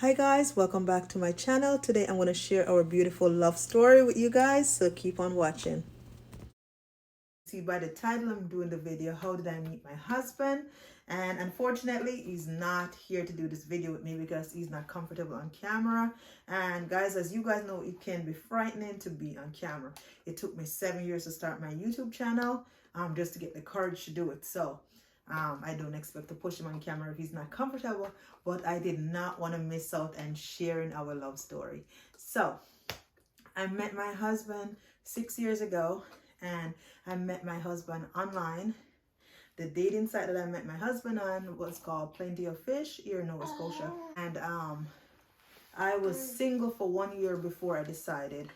Hi guys, welcome back to my channel. Today I'm going to share our beautiful love story with you guys, so keep on watching. See by the title, I'm doing the video, How Did I Meet My Husband? And unfortunately, he's not here to do this video with me because he's not comfortable on camera. And guys, as you guys know, it can be frightening to be on camera. It took me 7 years to start my YouTube channel just to get the courage to do it. So I don't expect to push him on camera if he's not comfortable, but I did not want to miss out and sharing our love story. So I met my husband 6 years ago, and I met my husband online. The dating site that I met my husband on was called Plenty of Fish here in Nova Scotia. And I was single for 1 year before I decided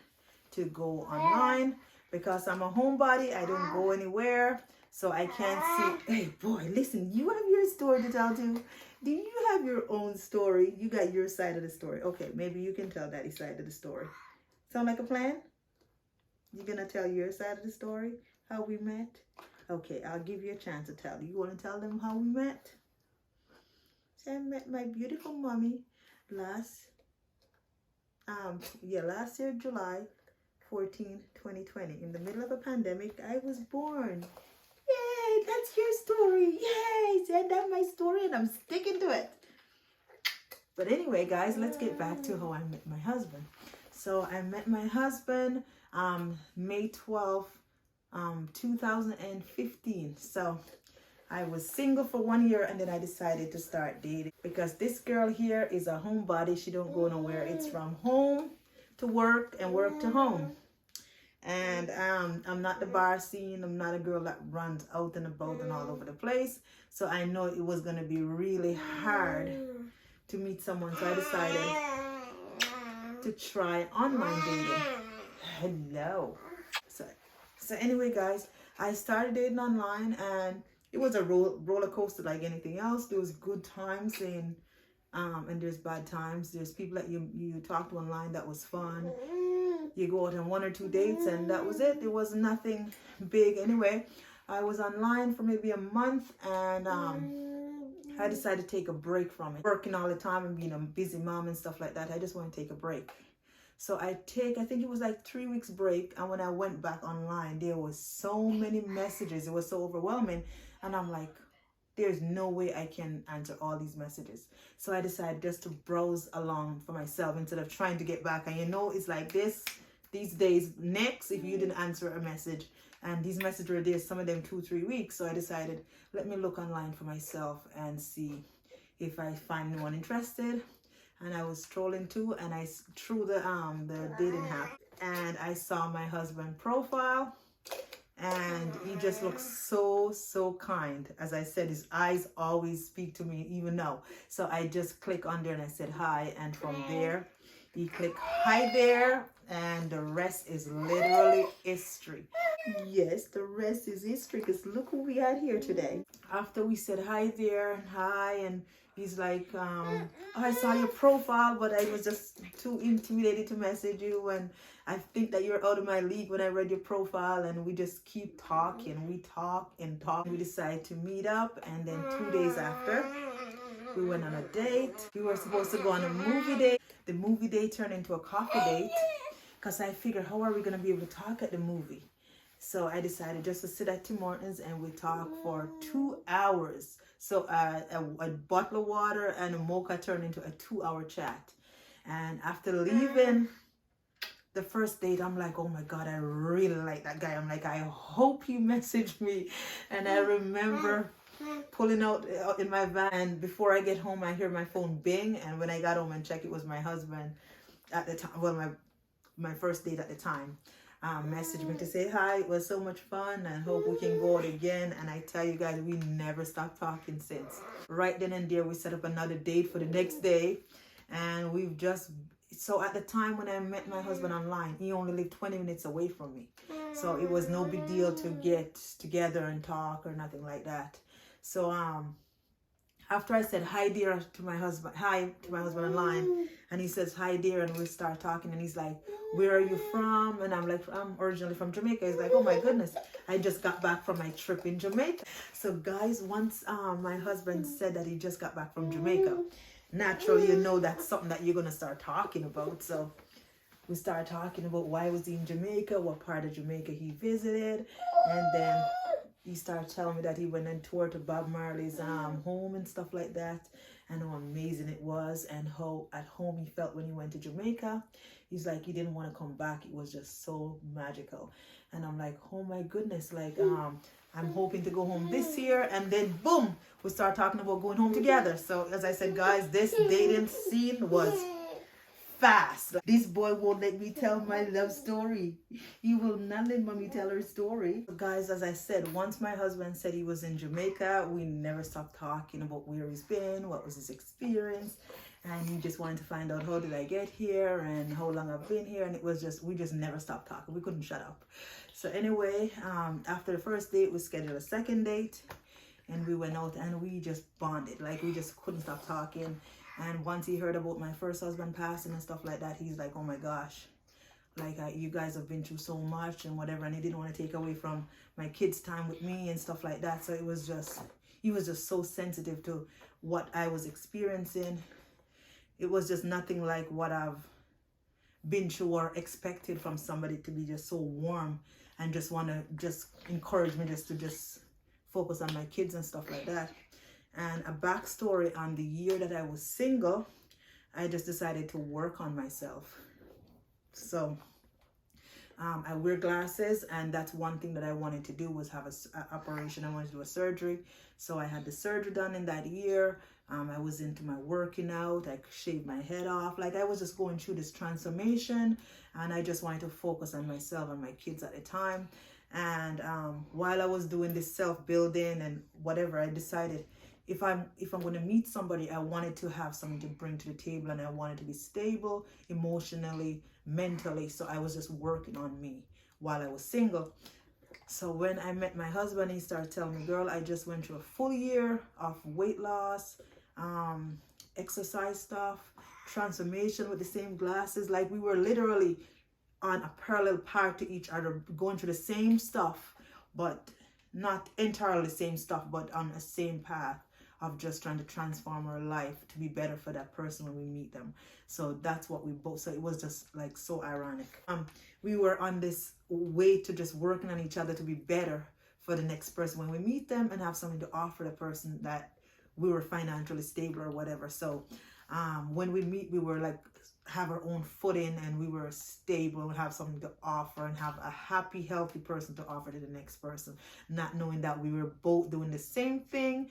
to go online because I'm a homebody. I don't go anywhere. So I can't see. Hey, boy, listen, you have your story to tell too. Do you have your own story? You got your side of the story. Okay, maybe you can tell Daddy's side of the story. Sound like a plan? You're going to tell your side of the story? How we met? Okay, I'll give you a chance to tell. You want to tell them how we met? So I met my beautiful mommy last year, July 14, 2020. In the middle of a pandemic, I was born. Yay, that's your story. Yay, said that's my story and I'm sticking to it. But anyway, guys, let's get back to how I met my husband. So I met my husband May 12th, 2015. So I was single for 1 year and then I decided to start dating because this girl here is a homebody. She don't go nowhere. It's from home to work and work to home. And I'm not the bar scene. I'm not a girl that runs out and about and all over the place. So I know it was going to be really hard to meet someone. So I decided to try online dating. Hello. So anyway, guys, I started dating online and it was a roller coaster like anything else. There was good times and there's bad times. There's people that you talk to online that was fun. You go out on 1 or 2 dates and that was it. There was nothing big. Anyway, I was online for maybe a month and I decided to take a break from it. Working all the time and being a busy mom and stuff like that. I just want to take a break. So I think it was like 3 weeks break. And when I went back online, there was so many messages. It was so overwhelming. And I'm like, there's no way I can answer all these messages. So I decided just to browse along for myself instead of trying to get back. And you know, it's like this these days. Next, if you didn't answer a message, and these messages were there, some of them 2-3 weeks. So I decided, let me look online for myself and see if I find anyone interested. And I was scrolling too, and I through the dating app, and I saw my husband profile. And he just looks so kind. As I said, his eyes always speak to me even now. So I just click on there and I said hi, and from there he clicked hi there, and the rest is literally history. Yes, the rest is history, because look who we had here today. After we said hi there and hi, and he's like, I saw your profile, but I was just too intimidated to message you, and I think that you're out of my league when I read your profile. And we just keep talking. We talk and talk. We decided to meet up, and then 2 days after, we went on a date. We were supposed to go on a movie date. The movie date turned into a coffee date because I figured, how are we going to be able to talk at the movie? So I decided just to sit at Tim Hortons and we talked for 2 hours. So a bottle of water and a mocha turned into a 2-hour chat. And after leaving the first date, I'm like, oh my God, I really like that guy. I'm like, I hope he messaged me. And I remember pulling out in my van, and before I get home, I hear my phone bing. And when I got home and checked, it was my husband at the time. Well, my first date at the time. Messaged me to say hi. It was so much fun and hope we can go out again. And I tell you guys, we never stopped talking since. Right then and there, we set up another date for the next day. And we've just, so at the time when I met my husband online, he only lived 20 minutes away from me. So it was no big deal to get together and talk or nothing like that. So after I said hi dear to my husband online, and he says hi dear, and we start talking, and he's like, where are you from? And I'm like, I'm originally from Jamaica. He's like, oh my goodness, I just got back from my trip in Jamaica. So guys, once my husband said that he just got back from Jamaica, naturally, you know that's something that you're going to start talking about. So we started talking about why was he in Jamaica, what part of Jamaica he visited, and then he started telling me that he went and toured to Bob Marley's home and stuff like that, and how amazing it was, and how at home he felt when he went to Jamaica. He's like, he didn't want to come back. It was just so magical. And I'm like, oh my goodness, like I'm hoping to go home this year. And then boom, we start talking about going home together. So as I said, guys, this dating scene was fast. This boy won't let me tell my love story. He will not let mommy tell her story. Guys, as I said, once my husband said he was in Jamaica, we never stopped talking about where he's been, what was his experience, and he just wanted to find out how did I get here and how long I've been here. And it was just, we just never stopped talking. We couldn't shut up. So anyway, after the first date, we scheduled a second date, and we went out and we just bonded. Like, we just couldn't stop talking. And once he heard about my first husband passing and stuff like that, he's like, oh my gosh, like you guys have been through so much and whatever. And he didn't want to take away from my kids' time with me and stuff like that. So it was just, he was just so sensitive to what I was experiencing. It was just nothing like what I've been through or expected from somebody to be just so warm and just want to just encourage me just to just focus on my kids and stuff like that. And a backstory on the year that I was single, I just decided to work on myself. So I wear glasses, and that's one thing that I wanted to do was have an operation. I wanted to do a surgery. So I had the surgery done in that year. I was into my working out. I shaved my head off. Like, I was just going through this transformation, and I just wanted to focus on myself and my kids at the time. And while I was doing this self-building and whatever, I decided if I'm going to meet somebody, I wanted to have something to bring to the table, and I wanted to be stable emotionally, mentally. So I was just working on me while I was single. So when I met my husband, he started telling me, girl, I just went through a full year of weight loss, exercise stuff, transformation with the same glasses. Like, we were literally on a parallel path to each other, going through the same stuff, but not entirely the same stuff, but on the same path of just trying to transform our life to be better for that person when we meet them. So that's what we both, so it was just like so ironic. We were on this way to just working on each other to be better for the next person when we meet them and have something to offer the person that we were financially stable or whatever. So when we meet, we were like, have our own footing, and we were stable and have something to offer and have a happy, healthy person to offer to the next person, not knowing that we were both doing the same thing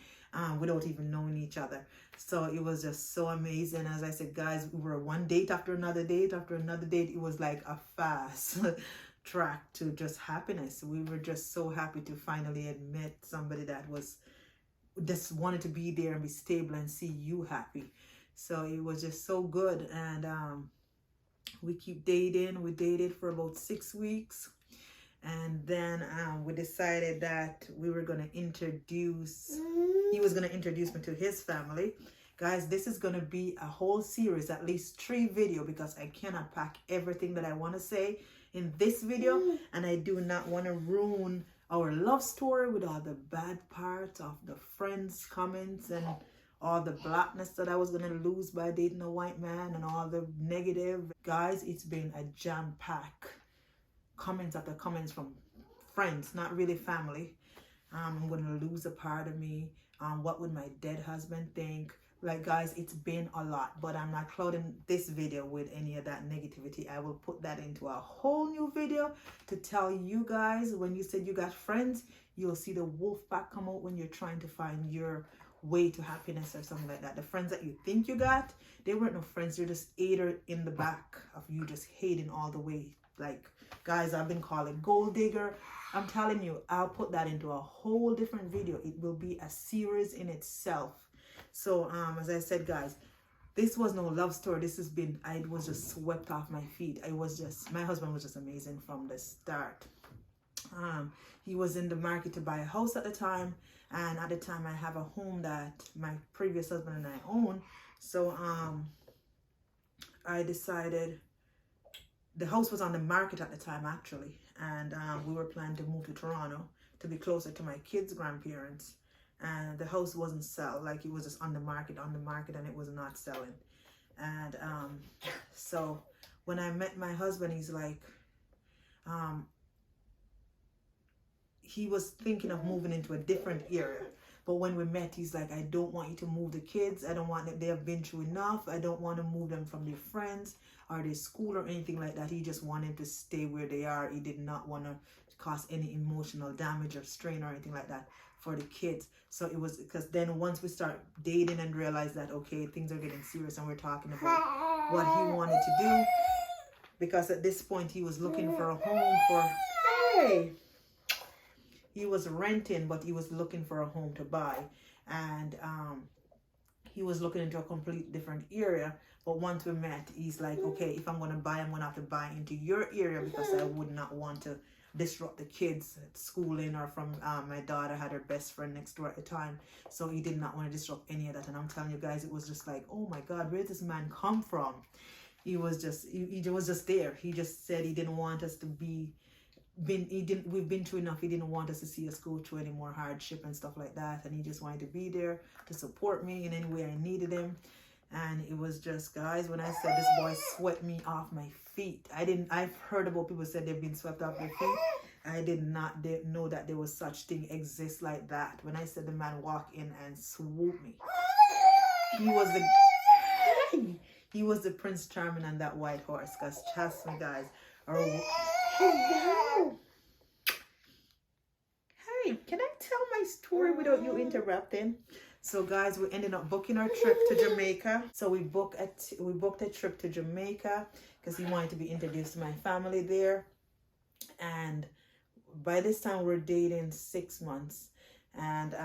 without even knowing each other. So it was just so amazing. As I said, guys, we were one date after another date after another date. It was like a fast track to just happiness. We were just so happy to finally admit somebody that was just wanted to be there and be stable and see you happy. So it was just so good. And we keep dating. We dated for about 6 weeks. And then we decided that we were going to introduce, he was going to introduce me to his family. Guys, this is going to be a whole series, at least 3 videos, because I cannot pack everything that I want to say in this video. And I do not want to ruin our love story with all the bad parts of the friends' comments and all the blackness that I was going to lose by dating a white man and all the negative. Guys, it's been a jam-packed comments after comments from friends, not really family. I'm going to lose a part of me. What would my dead husband think? Like, guys, it's been a lot, but I'm not clouding this video with any of that negativity. I will put that into a whole new video to tell you guys, when you said you got friends, you'll see the wolf pack come out when you're trying to find your way to happiness or something like that. The friends that you think you got, they weren't no friends. They're just either in the back of you just hating all the way. Like, guys, I've been called a gold digger. I'm telling you, I'll put that into a whole different video. It will be a series in itself. So as I said, guys, this was no love story. This has been, I was just swept off my feet. I was just, my husband was just amazing from the start. He was in the market to buy a house at the time, and at the time I have a home that my previous husband and I own. So I decided, the house was on the market at the time actually, and we were planning to move to Toronto to be closer to my kids' grandparents. and the house wasn't sell, like it was just on the market, and it was not selling. And so when I met my husband, he's like, he was thinking of moving into a different area. But when we met, he's like, I don't want you to move the kids. I don't want them. They have been through enough. I don't want to move them from their friends or their school or anything like that. He just wanted to stay where they are. He did not want to cause any emotional damage or strain or anything like that for the kids. So it was because then once we start dating and realize that, okay, things are getting serious and we're talking about what he wanted to do. Because at this point, he was looking for a home for, hey, he was renting, but he was looking for a home to buy. And he was looking into a complete different area. But once we met, he's like, okay, if I'm going to buy, I'm going to have to buy into your area because I would not want to disrupt the kids' schooling or from my daughter had her best friend next door at the time. So he did not want to disrupt any of that. And I'm telling you guys, it was just like, oh my God, where did this man come from? He was just, he was just there. He just said he didn't want us to we've been through enough. He didn't want us to see us go through any more hardship and stuff like that, and he just wanted to be there to support me in any way I needed him. And it was just, guys, when I said this boy swept me off my feet, I've heard about people said they've been swept off their feet. I did not know that there was such thing exist like that. When I said the man walked in and swooped me, he was the Prince Charming on that white horse. Because trust me, guys, hey, can I tell my story without you interrupting? So guys, we ended up booking our trip to Jamaica. So we booked a trip to Jamaica because he wanted to be introduced to my family there. And by this time we're dating 6 months. And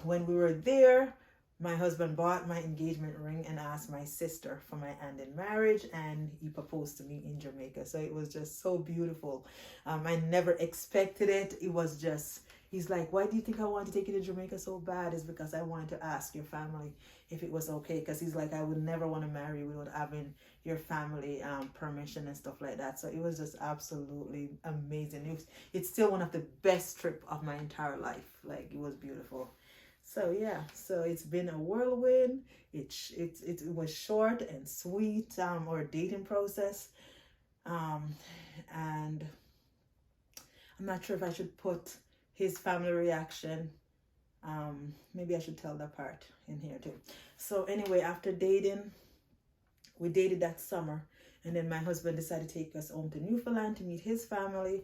when we were there, my husband bought my engagement ring and asked my sister for my hand in marriage, and he proposed to me in Jamaica. So it was just so beautiful. I never expected it. It was just, he's like, why do you think I want to take you to Jamaica so bad? Is because I wanted to ask your family if it was okay. Because he's like, I would never want to marry you without having your family permission and stuff like that. So it was just absolutely amazing. It's still one of the best trip of my entire life. Like, it was beautiful. So yeah, so it's been a whirlwind. It was short and sweet, our dating process. And I'm not sure if I should put his family reaction. Maybe I should tell that part in here too. So anyway, after dating, we dated that summer. And then my husband decided to take us home to Newfoundland to meet his family.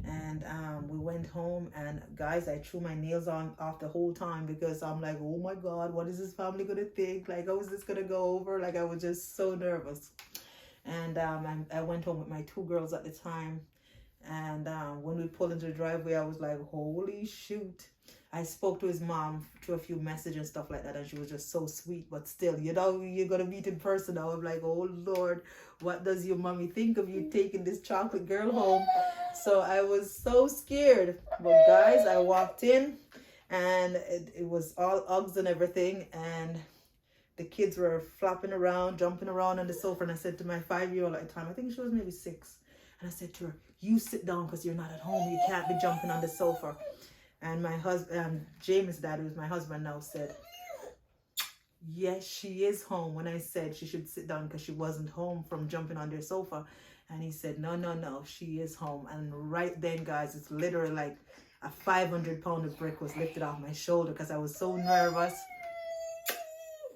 And we went home. And guys, I threw my nails off the whole time because I'm like, oh my God, what is this family going to think? Like, how is this going to go over? Like, I was just so nervous. And I went home with my 2 girls at the time. And when we pulled into the driveway, I was like, holy shoot. I spoke to his mom through a few messages and stuff like that, and she was just so sweet. But still, you know, you're going to meet in person now. I'm like, oh, Lord, what does your mommy think of you taking this chocolate girl home? So I was so scared. But, guys, I walked in, and it was all Uggs and everything, and the kids were flopping around, jumping around on the sofa, and I said to my 5-year-old at the time, I think she was maybe 6, and I said to her, you sit down because you're not at home. You can't be jumping on the sofa. And my husband, James' dad, who's my husband now, said, yes, she is home. When I said she should sit down because she wasn't home from jumping on their sofa. And he said, no, she is home. And right then, guys, it's literally like a 500-pound brick was lifted off my shoulder because I was so nervous.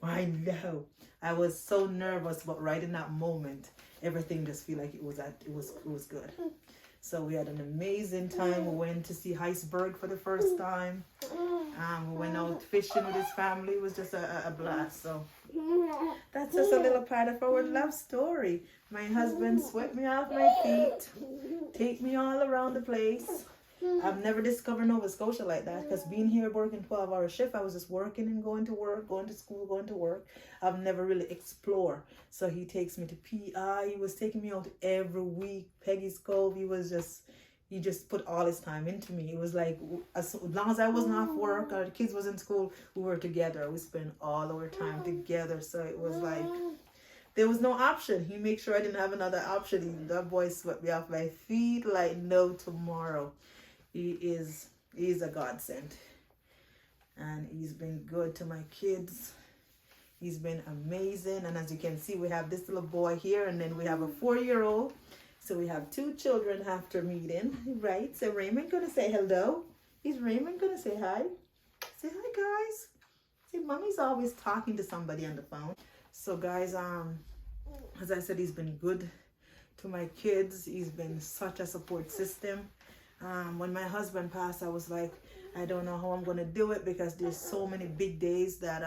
I know. I was so nervous, but right in that moment, everything just feel like it was good. So we had an amazing time. We went to see Iceberg for the first time. We went out fishing with his family. It was just a blast. So that's just a little part of our love story. My husband swept me off my feet, take me all around the place. I've never discovered Nova Scotia like that because being here working 12-hour shift, I was just working and going to work, going to school, going to work. I've never really explored. So he takes me to PI. He was taking me out every week. Peggy's Cove. He just put all his time into me. It was like as long as I wasn't off work or the kids was in school, we were together. We spent all our time together. So it was like there was no option. He made sure I didn't have another option. That boy swept me off my feet like no tomorrow. He is a godsend. and he's been good to my kids. He's been amazing. And as you can see, we have this little boy here, and then we have a 4-year-old. So we have 2 children after meeting, right? So Raymond gonna say hello. Is Raymond gonna say hi? Say hi, guys. See, mommy's always talking to somebody on the phone. So guys, as I said, he's been good to my kids. He's been such a support system. When my husband passed, I was like, I don't know how I'm gonna do it, because there's so many big days that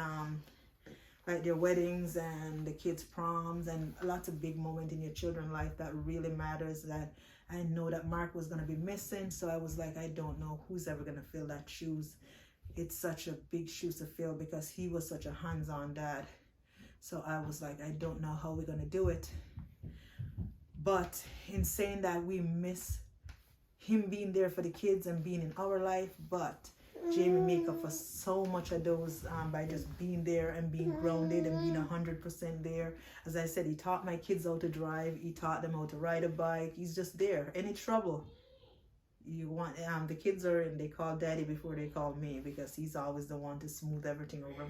like their weddings and the kids' proms and lots of big moments in your children's life that really matters, that I know that Mark was going to be missing. So I was like, I don't know who's ever going to fill that shoes. It's such a big shoes to fill, because he was such a hands-on dad. So I was like, I don't know how we're going to do it. But in saying that, we miss him being there for the kids and being in our life, but Jamie make up for so much of those by just being there and being grounded and being 100% there. As I said, he taught my kids how to drive. He taught them how to ride a bike. He's just there. Any trouble you want, the kids are in, they call daddy before they call me, because he's always the one to smooth everything over.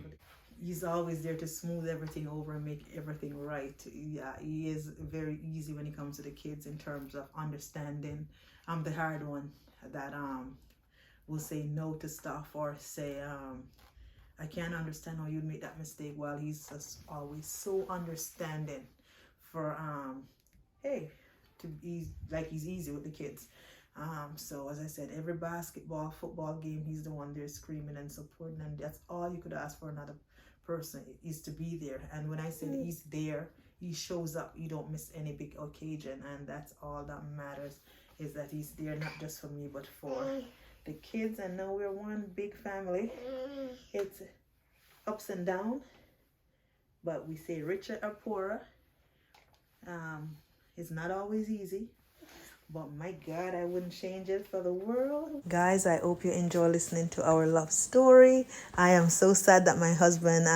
He's always there to smooth everything over and make everything right. Yeah, he is very easy when it comes to the kids in terms of understanding. I'm the hard one that will say no to stuff, or say I can't understand how you'd make that mistake, while he's just always so understanding for hey, to be like, he's easy with the kids. So as I said, every basketball, football game, he's the one there screaming and supporting, and that's all you could ask for another person, is to be there. And when I say he's there, he shows up. You don't miss any big occasion, and that's all that matters, is that he's there, not just for me but for the kids. And now we're one big family. It's ups and downs, but we say richer or poorer. It's not always easy, but my God, I wouldn't change it for the world. Guys, I hope you enjoy listening to our love story. I am so sad that my husband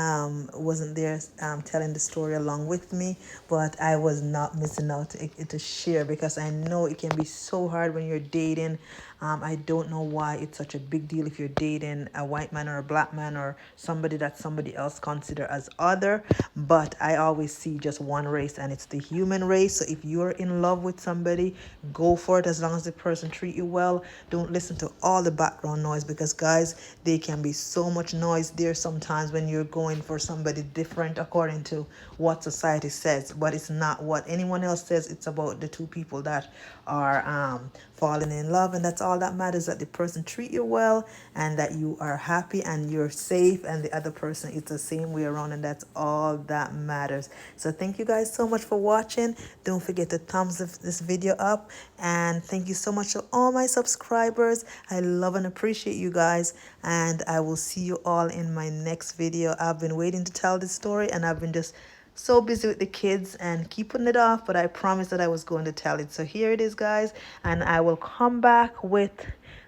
wasn't there telling the story along with me, but I was not missing out to share, because I know it can be so hard when you're dating. I don't know why it's such a big deal if you're dating a white man or a black man, or somebody that somebody else consider as other. But I always see just one race, and it's the human race. So if you're in love with somebody, go for it, as long as the person treat you well. Don't listen to all the background noise, because guys, there can be so much noise there sometimes when you're going for somebody different according to what society says, but it's not what anyone else says. It's about the two people that are falling in love, and that's all that matters, that the person treat you well, and that you are happy and you're safe, and the other person is the same way around, and that's all that matters. So thank you guys so much for watching. Don't forget to thumbs this video up, and thank you so much to all my subscribers. I love and appreciate you guys, and I will see you all in my next video. I've been waiting to tell this story, and I've been just so busy with the kids and keep putting it off, but I promised that I was going to tell it. So here it is, guys, and I will come back with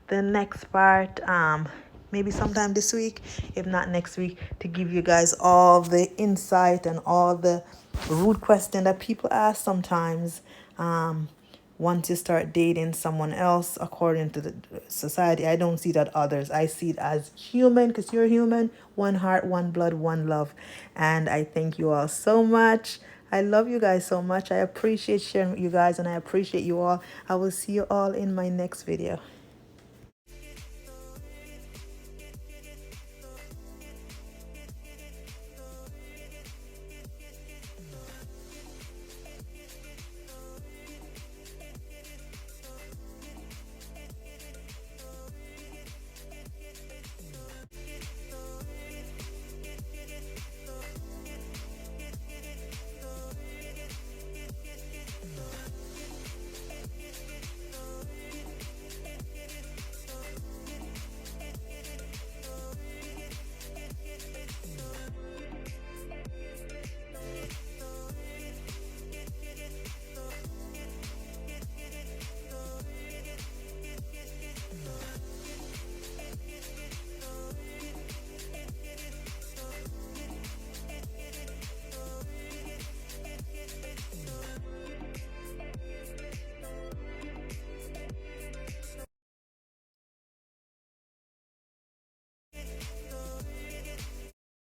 the next part maybe sometime this week, if not next week, to give you guys all the insight and all the rude question that people ask sometimes once you start dating someone else according to the society. I don't see that others. I see it as human, because you're human. One heart, one blood, one love. And I thank you all so much. I love you guys so much. I appreciate sharing with you guys, and I appreciate you all. I will see you all in my next video.